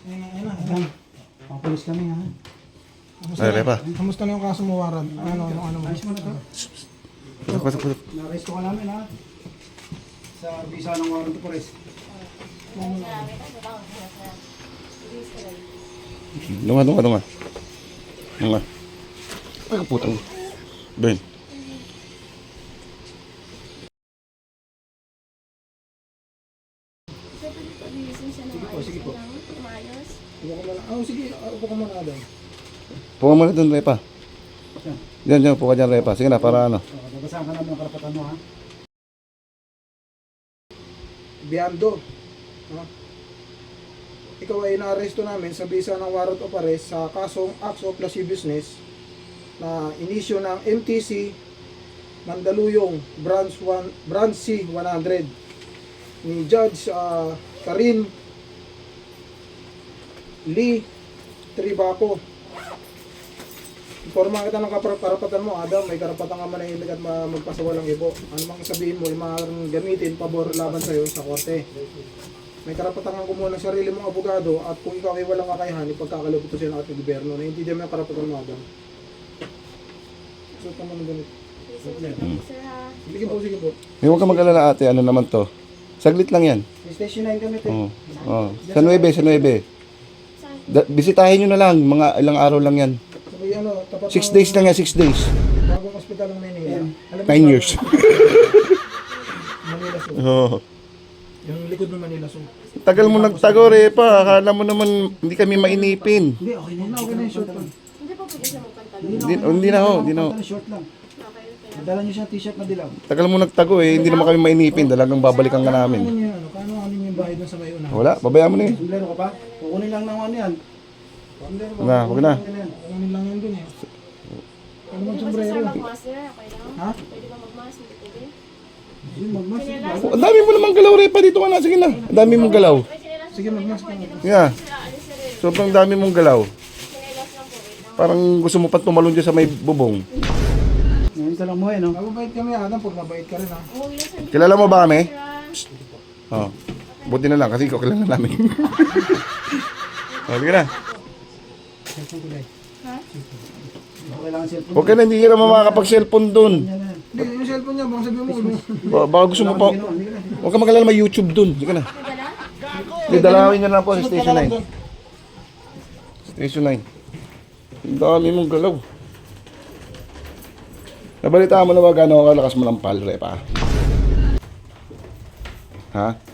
Ayun na. Papulis kami ha. Ay, Repa. Kamusta na yung kaso mo, Warad? Ano mo? Ayos mo na to. Pasok. Na-arresto ka namin ha. Sa visa ng warrant of arrest. Dunga. Ay, kaputang. Ben. Sige po. Upo ka muna. Oh, sige. Upo ka muna, Adam. Puwa mo na doon, Repa. Diyan, puwa dyan, Repa. Sige na, para ano. Babasahan ka namin ang karapatan mo ha. Biando. Ha? Ikaw ay na-arresto namin sa bisa ng warrant of arrest sa kasong acts of lascivious business na inisyo ng MTC Mandaluyong Branch C 100 ni Judge Karin Lee Tribaco. Informa kita ng karapatan mo, Adam. May karapatan ka manahimik at magpasawalang ibo. Ano mang sabihin mo, maaaring gamitin pabor laban sa'yo sa korte. May karapatan kang kumuha ng sarili mong abogado at kung ikaw ay walang kakayahan, ipagkakalabot ito sa ating gobyerno. Naiintindihan mo yung karapatan mo, Adam. So, tama ng ganito. Sige po. Huwag ka mag-alala, ate. Ano naman to? Saglit lang yan. Station 9 kami, Oo. Oh. Sa 9. Bisitahin nyo na lang. Mga ilang araw lang yan. Sabi, tapat 6 days lang yan, 6 days. Bagong ospital ng Manila. 9 years. Manila Zoo. Oo. Yung likod ng Manila Zoo. Tagal mo nagtago, Repa. Akala mo naman hindi kami mainipin. Hindi, okay na yung short lang. Hindi po pwede siya magpantalon. Hindi na ho. Short lang. Nadala niyo siya t-shirt na dilaw. Tagal mo nagtago eh. Hindi naman kami mainipin. Talagang babalikan ka namin. Kano yung bahay doon sa may una? Wala, babayaan mo na eh. Sombrero ka pa? Kukunin lang ng ano yan. Sombrero ka. Huwag na. Kukunin lang yan dun eh. Ano bang Basta sombrero? sir, magmask sir. Okay lang? Ha? Pwede ba magmask? Hindi pwede? Sige, magmas. Oh, ang dami mo namang galaw, Repa. Dito ka na. Sige na. Ang dami mong galaw. Sige, magmas ka. Yeah. Sobrang dami mong galaw. Sinelas lang po. Wait lang. Parang gusto mo pa tumalon dyan sa may bubong. Ngayon ka lang mo no? Mabait kami, Adam. Pag mabait ka rin ha. Umuwi lang sa Kilala mo ba kami? sir. Oh. Buti na lang kasi ikaw kilala namin. Oh, sige na. Cellphone ko na eh. Ha? Okay lang ang cellphone. Huwag ka na, hindi ka naman makakapag-cellphone dun. Hindi, yung cellphone niya. Baka sabihin mo. Baka gusto mo pa. Huwag ka magalala, may YouTube dun. Sige na. Dala? Hindi, dalawin niyo na po sa Station 9. Station 9. Ang dami mong galaw. Nabalitaan mo na ba gano'ng kalakas mo ng pal, Repa? Ha?